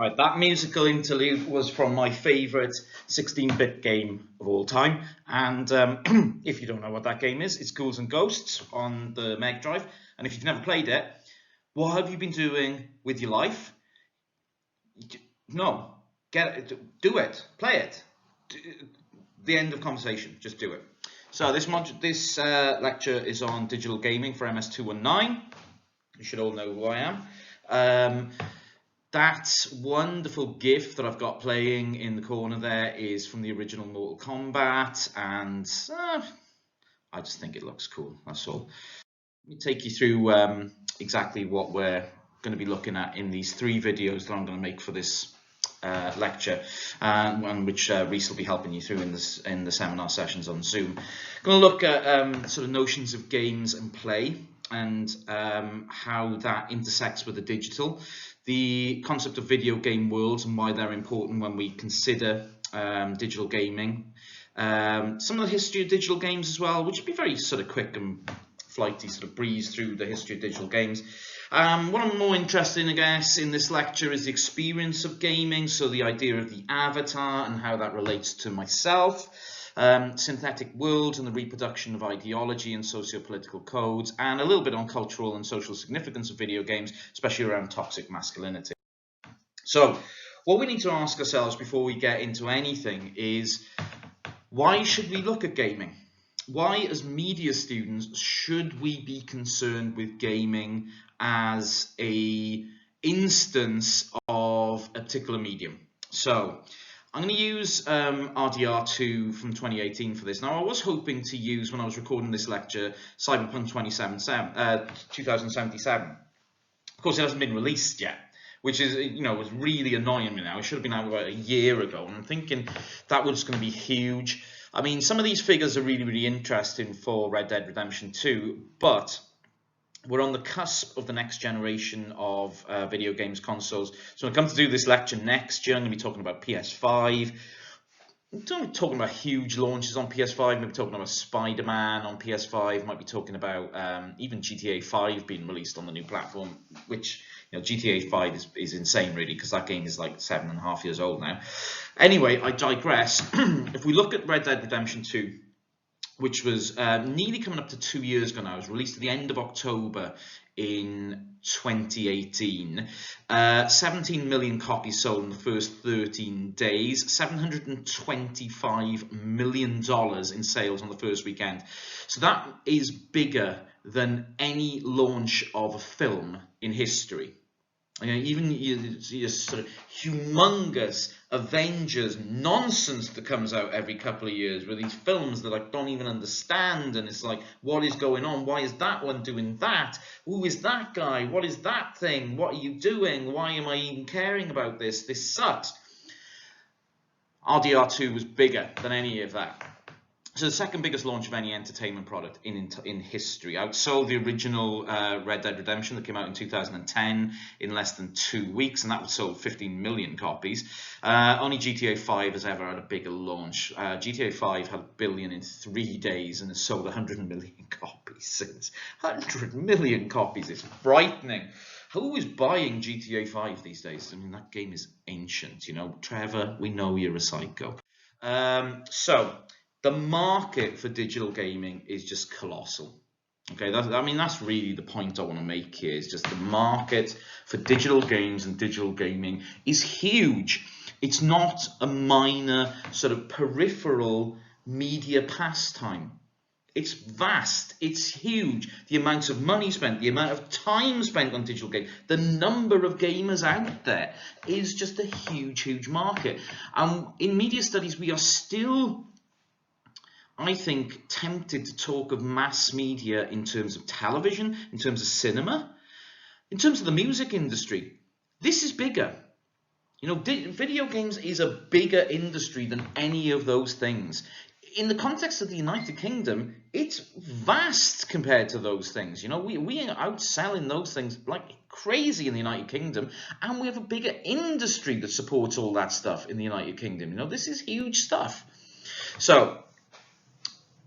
Right, that musical interlude was from my favourite 16-bit game of all time, and if you don't know what that game is, it's Ghouls and Ghosts on the Mega Drive, and if you've never played it, what have you been doing with your life? No, do it, play it. The end of conversation, just do it. So this lecture is on digital gaming for MS219. You should all know who I am. That wonderful GIF that I've got playing in the corner there is from the original Mortal Kombat, and I just think it looks cool, that's all. Let me take you through exactly what we're going to be looking at in these 3 videos that I'm going to make for this lecture, and which Reese will be helping you through in the seminar sessions on Zoom. I'm going to look at sort of notions of games and play, and how that intersects with the digital, the concept of video game worlds and why they're important when we consider digital gaming, some of the history of digital games as well, which would be very sort of quick and flighty, sort of breeze through the history of digital games. What I'm more interested in, I guess, in this lecture is the experience of gaming, so the idea of the avatar and how that relates to myself, synthetic worlds and the reproduction of ideology and socio-political codes, and a little bit on cultural and social significance of video games, especially around toxic masculinity. So what we need to ask ourselves before we get into anything is, why should we look at gaming? Why, as media students, should we be concerned with gaming as an instance of a particular medium? So I'm going to use RDR2 from 2018 for this. Now, I was hoping to use, when I was recording this lecture, Cyberpunk 2077. Of course, it hasn't been released yet, which is, was really annoying me now. It should have been out about a year ago, and I'm thinking that was going to be huge. I mean, some of these figures are really, really interesting for Red Dead Redemption 2, but we're on the cusp of the next generation of video games consoles. So when I come to do this lecture next year, I'm going to be talking about PS5. I'm talking about huge launches on PS5, maybe talking about Spider-Man on PS5, might be talking about even GTA 5 being released on the new platform, which, GTA 5 is insane, really, because that game is like 7.5 years old now. Anyway, I digress. If we look at Red Dead Redemption 2, which was nearly coming up to 2 years ago now, it was released at the end of October in 2018. 17 million copies sold in the first 13 days, $725 million in sales on the first weekend. So that is bigger than any launch of a film in history. Even your sort of humongous Avengers nonsense that comes out every couple of years with these films that I don't even understand, and it's like, what is going on? Why is that one doing that? Who is that guy? What is that thing? What are you doing? Why am I even caring about this? This sucks. RDR2 was bigger than any of that. So the second biggest launch of any entertainment product in history. Outsold the original Red Dead Redemption that came out in 2010 in less than 2 weeks, and that sold 15 million copies. Only GTA 5 has ever had a bigger launch. GTA 5 had 1 billion in 3 days and has sold 100 million copies since. 100 million copies is frightening. Who is buying GTA 5 these days? I mean, that game is ancient, Trevor, we know you're a psycho. So the market for digital gaming is just colossal. Okay, that's really the point I want to make here, is just the market for digital games and digital gaming is huge. It's not a minor sort of peripheral media pastime. It's vast, it's huge. The amount of money spent, the amount of time spent on digital games, the number of gamers out there is just a huge, huge market. And in media studies, we are still, I think, tempted to talk of mass media in terms of television, in terms of cinema, in terms of the music industry. This is bigger. Video games is a bigger industry than any of those things. In the context of the United Kingdom, it's vast compared to those things. We are outselling those things like crazy in the United Kingdom, and we have a bigger industry that supports all that stuff in the United Kingdom. This is huge stuff. So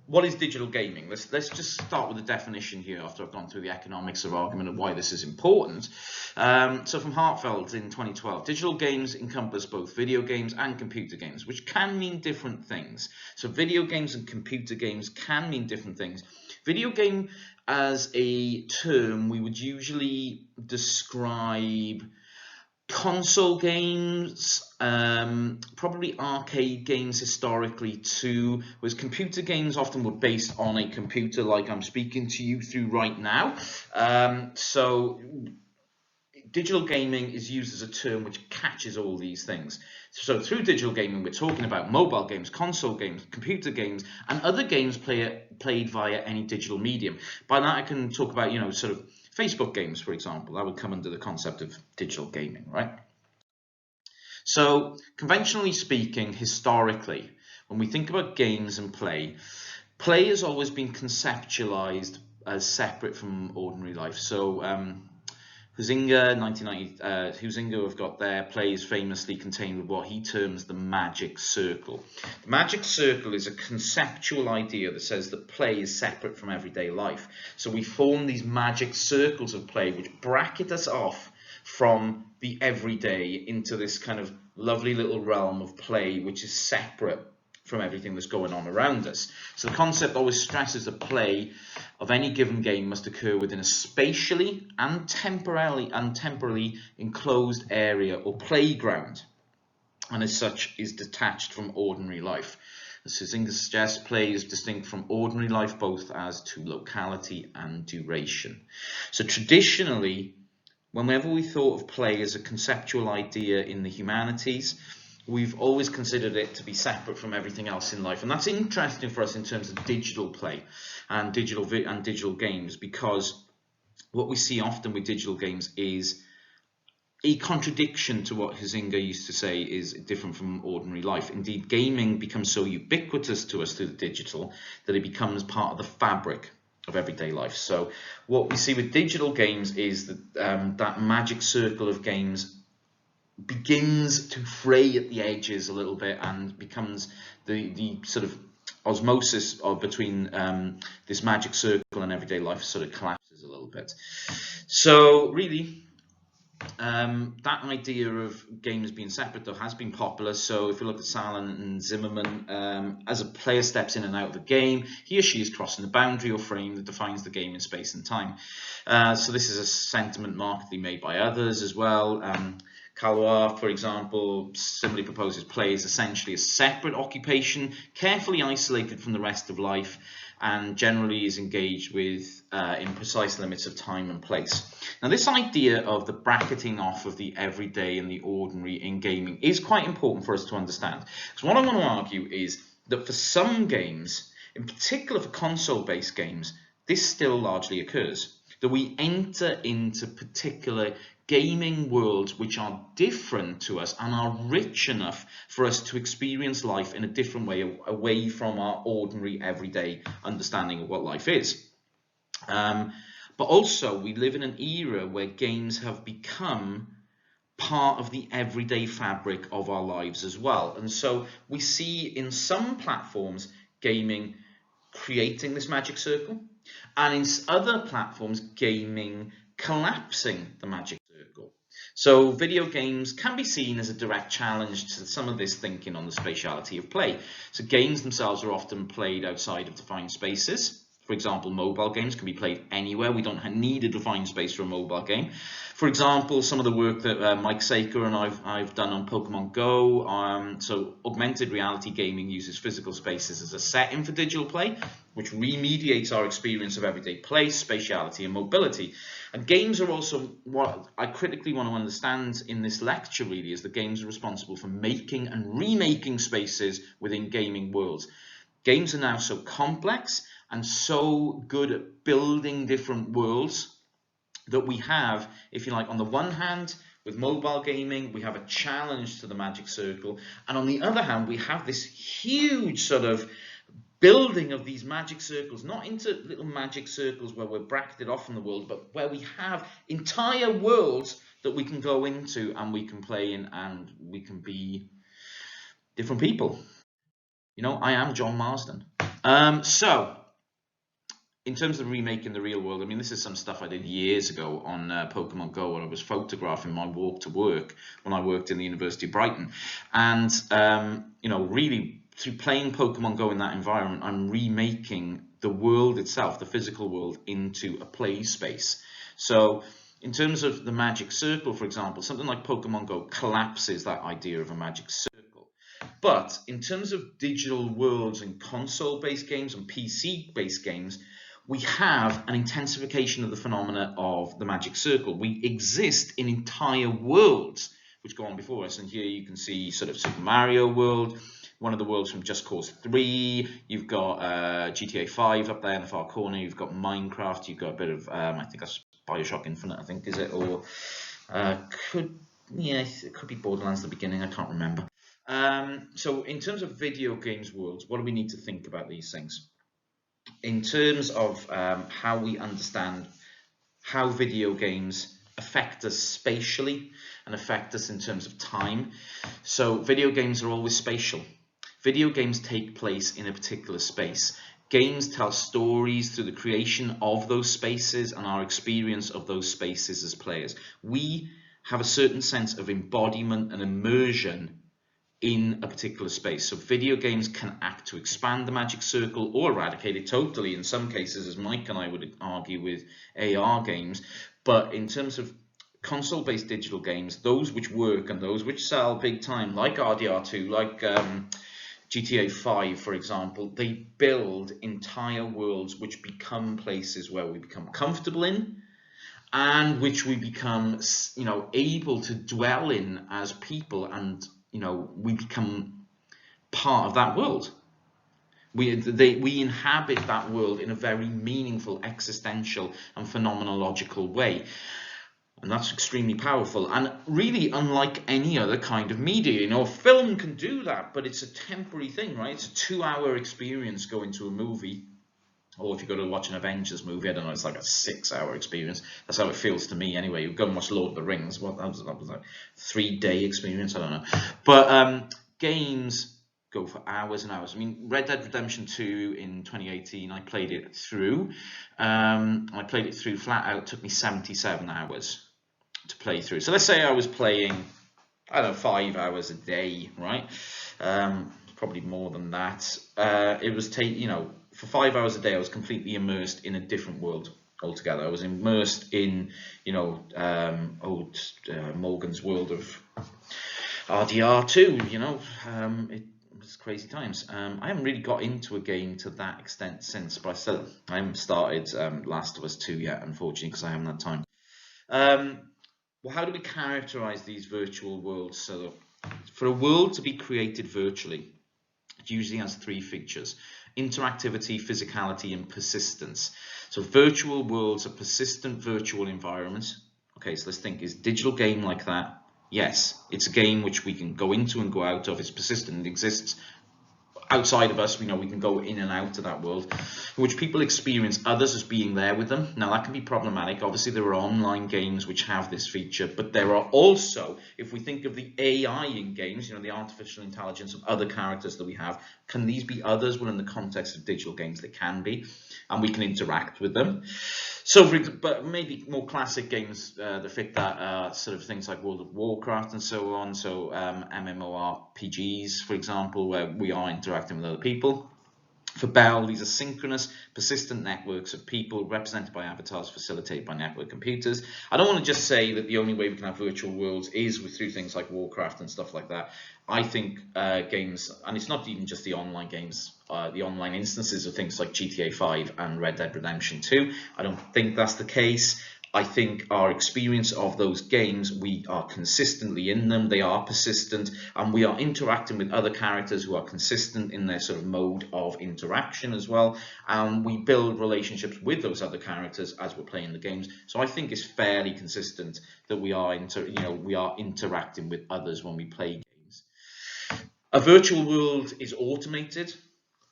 what is digital gaming? Let's just start with the definition here after I've gone through the economics of argument and why this is important. So from Hartfeld in 2012, digital games encompass both video games and computer games, which can mean different things. So video games and computer games can mean different things. Video game as a term, we would usually describe console games, probably arcade games historically too, whereas computer games often were based on a computer like I'm speaking to you through right now. So digital gaming is used as a term which catches all these things. So through digital gaming, we're talking about mobile games, console games, computer games, and other games played via any digital medium. By that I can talk about, sort of Facebook games, for example. That would come under the concept of digital gaming, right? So conventionally speaking, historically, when we think about games and play has always been conceptualized as separate from ordinary life. So Huizinga, 1990, Huizinga have got their play is famously contained with what he terms the magic circle. The magic circle is a conceptual idea that says that play is separate from everyday life. So we form these magic circles of play which bracket us off from the everyday into this kind of lovely little realm of play which is separate from everything that's going on around us. So the concept always stresses that play of any given game must occur within a spatially and temporally enclosed area or playground, and as such is detached from ordinary life. As Huizinga suggests, play is distinct from ordinary life both as to locality and duration. So traditionally, whenever we thought of play as a conceptual idea in the humanities, we've always considered it to be separate from everything else in life. And that's interesting for us in terms of digital play and digital games, because what we see often with digital games is a contradiction to what Huizinga used to say is different from ordinary life. Indeed, gaming becomes so ubiquitous to us through the digital that it becomes part of the fabric of everyday life. So what we see with digital games is that that magic circle of games begins to fray at the edges a little bit and becomes the sort of osmosis between this magic circle and everyday life sort of collapses a little bit. So really, that idea of games being separate though has been popular. So if you look at Salin and Zimmerman, as a player steps in and out of the game, he or she is crossing the boundary or frame that defines the game in space and time. So this is a sentiment markedly made by others as well. Calois, for example, similarly proposes play is essentially a separate occupation, carefully isolated from the rest of life, and generally is engaged with in precise limits of time and place. Now, this idea of the bracketing off of the everyday and the ordinary in gaming is quite important for us to understand. Because what I want to argue is that for some games, in particular for console-based games, this still largely occurs. That we enter into particular gaming worlds which are different to us and are rich enough for us to experience life in a different way, away from our ordinary everyday understanding of what life is. But also we live in an era where games have become part of the everyday fabric of our lives as well. And so we see in some platforms gaming creating this magic circle, and in other platforms gaming collapsing the magic circle. So video games can be seen as a direct challenge to some of this thinking on the spatiality of play. So games themselves are often played outside of defined spaces. For example, mobile games can be played anywhere. We don't need a defined space for a mobile game. For example, some of the work that Mike Saker and I've done on Pokemon Go. So augmented reality gaming uses physical spaces as a setting for digital play, which remediates our experience of everyday play, spatiality, and mobility. And games are also, what I critically want to understand in this lecture really, is that games are responsible for making and remaking spaces within gaming worlds. Games are now so complex and so good at building different worlds that we have, if you like, on the one hand, with mobile gaming, we have a challenge to the magic circle, and on the other hand, we have this huge sort of building of these magic circles, not into little magic circles where we're bracketed off from the world, but where we have entire worlds that we can go into and we can play in, and we can be different people. You know, I am John Marsden. So, in terms of remaking the real world, I mean, this is some stuff I did years ago on Pokemon Go, when I was photographing my walk to work when I worked in the University of Brighton. And, you know, really, through playing Pokemon Go in that environment, I'm remaking the world itself, the physical world, into a play space. So, in terms of the magic circle, for example, something like Pokemon Go collapses that idea of a magic circle. But in terms of digital worlds and console-based games and PC-based games, we have an intensification of the phenomena of the magic circle. We exist in entire worlds which go on before us. And here you can see sort of Super Mario World, one of the worlds from Just Cause 3. You've got GTA 5 up there in the far corner. You've got Minecraft. You've got a bit of, I think that's Bioshock Infinite, I think, is it? Or it could be Borderlands at the beginning. I can't remember. So in terms of video games worlds, what do we need to think about these things? In terms of how we understand how video games affect us spatially and affect us in terms of time. So video games are always spatial. Video games take place in a particular space. Games tell stories through the creation of those spaces and our experience of those spaces as players. We have a certain sense of embodiment and immersion in a particular space. So video games can act to expand the magic circle or eradicate it totally, in some cases, as Mike and I would argue with AR games. But in terms of console-based digital games, those which work and those which sell big time, like RDR2, like GTA 5, for example, they build entire worlds which become places where we become comfortable in, and which we become, you know, able to dwell in as people, and you know, we become part of that world. We inhabit that world in a very meaningful, existential and phenomenological way. And that's extremely powerful, and really unlike any other kind of media. You know, film can do that, but it's a temporary thing, right? It's a 2-hour experience going to a movie. Or if you go to watch an Avengers movie, I don't know, it's like a 6-hour experience. That's how it feels to me anyway. You go and watch Lord of the Rings, that was like a 3-day experience, I don't know. But games go for hours and hours. I mean, Red Dead Redemption 2 in 2018, I played it through. I played it through flat out. It took me 77 hours to play through. So let's say I was playing, I don't know, 5 hours a day, right? Probably more than that. It was for 5 hours a day, I was completely immersed in a different world altogether. I was immersed in, old Morgan's world of RDR2. It was crazy times. I haven't really got into a game to that extent since, but I haven't started Last of Us 2 yet, unfortunately, because I haven't had time. Well, how do we characterize these virtual worlds? So, for a world to be created virtually, it usually has 3 features: interactivity, physicality, and persistence. So virtual worlds are persistent virtual environments. Okay, so let's think, is digital game like that? Yes, it's a game which we can go into and go out of. It's persistent, it exists outside of us. We know we can go in and out of that world, in which people experience others as being there with them. Now that can be problematic. Obviously there are online games which have this feature, but there are also, if we think of the AI in games, the artificial intelligence of other characters that we have, can these be others? Well, in the context of digital games, they can be, and we can interact with them. So, but maybe more classic games that fit that sort of things like World of Warcraft and so on. So MMORPGs, for example, where we are interacting with other people. For Bell, these are synchronous, persistent networks of people represented by avatars facilitated by network computers. I don't want to just say that the only way we can have virtual worlds is through things like Warcraft and stuff like that. I think games, and it's not even just the online games, the online instances of things like GTA 5 and Red Dead Redemption 2. I don't think that's the case. I think our experience of those games, we are consistently in them, they are persistent, and we are interacting with other characters who are consistent in their sort of mode of interaction as well, and we build relationships with those other characters as we're playing the games. So I think it's fairly consistent that we are interacting with others when we play games. A virtual world is automated.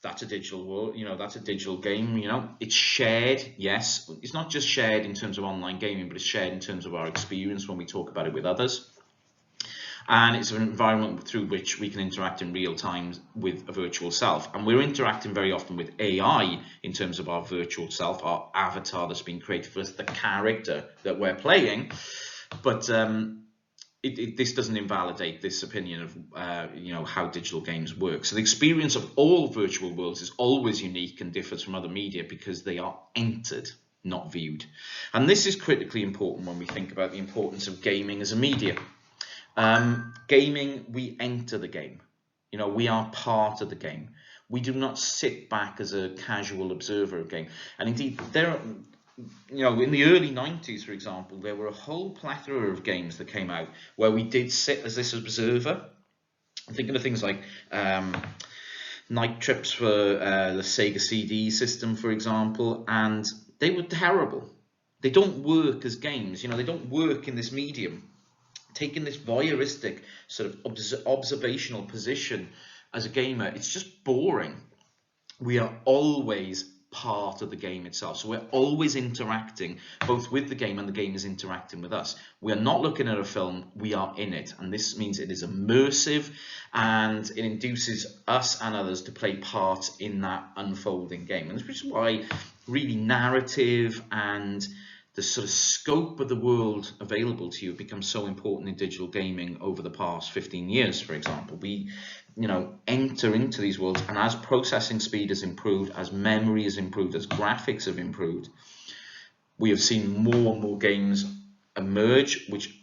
That's a digital world, that's a digital game, It's shared, yes. It's not just shared in terms of online gaming, but it's shared in terms of our experience when we talk about it with others. And it's an environment through which we can interact in real time with a virtual self. And we're interacting very often with AI in terms of our virtual self, our avatar that's been created for us, the character that we're playing. But this doesn't invalidate this opinion of how digital games work. So the experience of all virtual worlds is always unique and differs from other media because they are entered, not viewed. And this is critically important when we think about the importance of gaming as a media. Gaming, we enter the game. We are part of the game. We do not sit back as a casual observer of game. And indeed, there are, in the early 90s, for example, there were a whole plethora of games that came out where we did sit as this observer. I'm thinking of things like Night Trips for the Sega CD system, for example, and they were terrible. They don't work as games. They don't work in this medium. Taking this voyeuristic sort of observational position as a gamer, it's just boring. We are always part of the game itself, so we're always interacting both with the game and the game is interacting with us. We are not looking at a film, we are in it, and this means it is immersive and it induces us and others to play part in that unfolding game. And this is why really narrative and the sort of scope of the world available to you becomes so important in digital gaming over the past 15 years, for example. We, enter into these worlds, and as processing speed has improved, as memory has improved, as graphics have improved, we have seen more and more games emerge, which,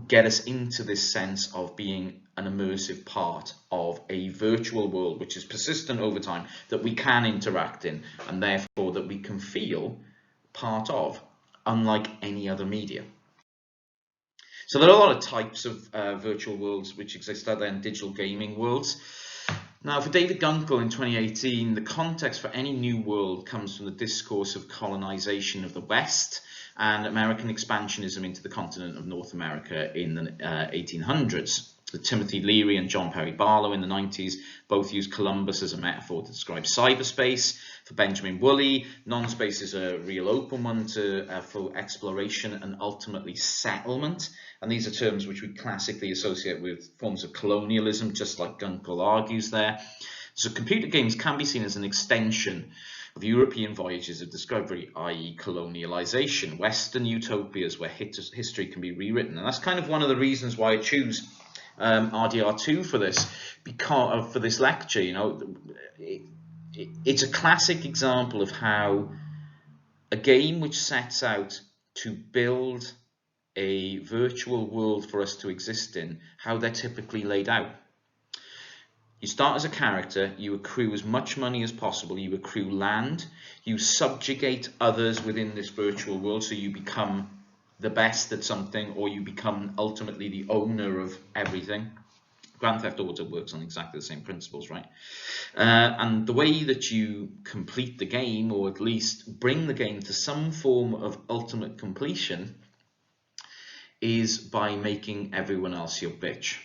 get us into this sense of being an immersive part of a virtual world, which is persistent over time, that we can interact in, and therefore that we can feel part of, unlike any other media. So there are a lot of types of virtual worlds which exist out there in digital gaming worlds. Now, for David Gunkel in 2018, the context for any new world comes from the discourse of colonization of the West and American expansionism into the continent of North America in the 1800s. Timothy Leary and John Perry Barlow in the 90s both used Columbus as a metaphor to describe cyberspace. For Benjamin Woolley, non-space is a real open one for exploration and ultimately settlement. And these are terms which we classically associate with forms of colonialism, just like Gunkel argues there. So computer games can be seen as an extension of European voyages of discovery, i.e. colonialization, Western utopias where history can be rewritten. And that's kind of one of the reasons why I choose RDR2 for this, because for this lecture. It's a classic example of how a game which sets out to build a virtual world for us to exist in, how they're typically laid out. You start as a character, you accrue as much money as possible, you accrue land, you subjugate others within this virtual world, so you become the best at something, or you become ultimately the owner of everything. Grand Theft Auto works on exactly the same principles, right? And the way that you complete the game, or at least bring the game to some form of ultimate completion, is by making everyone else your bitch.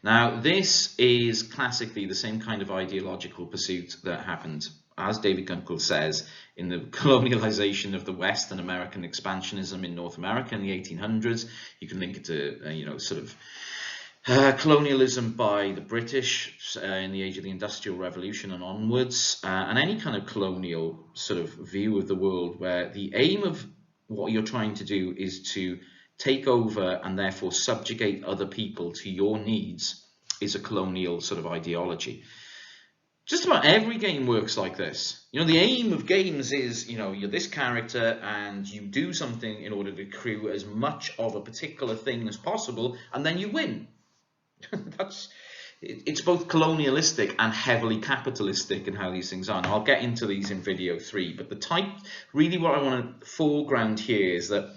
Now, this is classically the same kind of ideological pursuit that happened, as David Gunkel says, in the colonialization of the West and American expansionism in North America in the 1800s. You can link it to, colonialism by the British in the age of the Industrial Revolution and onwards, and any kind of colonial sort of view of the world where the aim of what you're trying to do is to take over and therefore subjugate other people to your needs is a colonial sort of ideology. Just about every game works like this. The aim of games is, you're this character and you do something in order to accrue as much of a particular thing as possible, and then you win. It's both colonialistic and heavily capitalistic in how these things are. And I'll get into these in video 3, but really what I want to foreground here is that,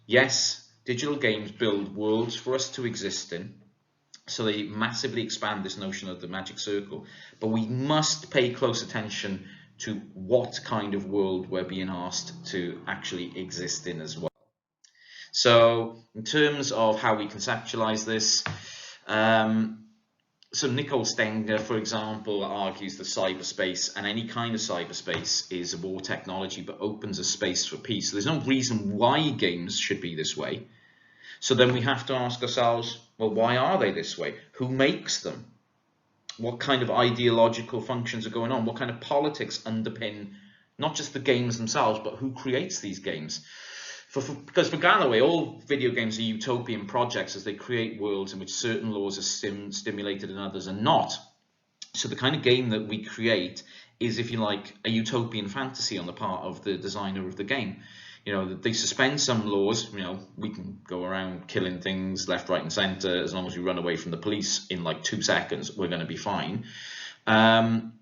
yes, digital games build worlds for us to exist in. So they massively expand this notion of the magic circle. But we must pay close attention to what kind of world we're being asked to actually exist in as well. So in terms of how we conceptualize this, so Nicole Stenger, for example, argues that cyberspace and any kind of cyberspace is a war technology but opens a space for peace. So there's no reason why games should be this way. So then we have to ask ourselves, well, why are they this way? Who makes them? What kind of ideological functions are going on? What kind of politics underpin not just the games themselves, but who creates these games? Because for Galloway, all video games are utopian projects as they create worlds in which certain laws are stimulated and others are not. So the kind of game that we create is, if you like, a utopian fantasy on the part of the designer of the game. You know, they suspend some laws. You know, we can go around killing things left, right, and center as long as we run away from the police in like 2 seconds. We're going to be fine. And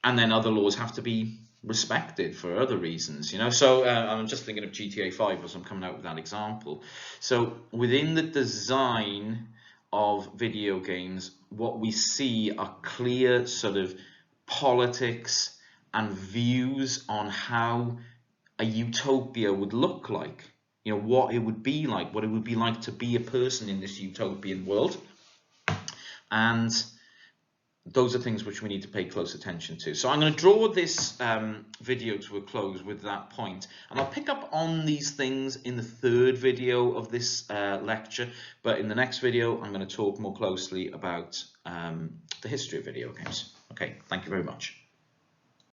then other laws have to be respected for other reasons. You know, so I'm just thinking of GTA 5 as I'm coming out with that example. So within the design of video games, what we see are clear sort of politics and views on how a utopia would look like, you know, what it would be like, what it would be like to be a person in this utopian world. And those are things which we need to pay close attention to. So I'm going to draw this video to a close with that point, and I'll pick up on these things in the 3rd video of this lecture, but in the next video I'm going to talk more closely about the history of video games. Okay, thank you very much.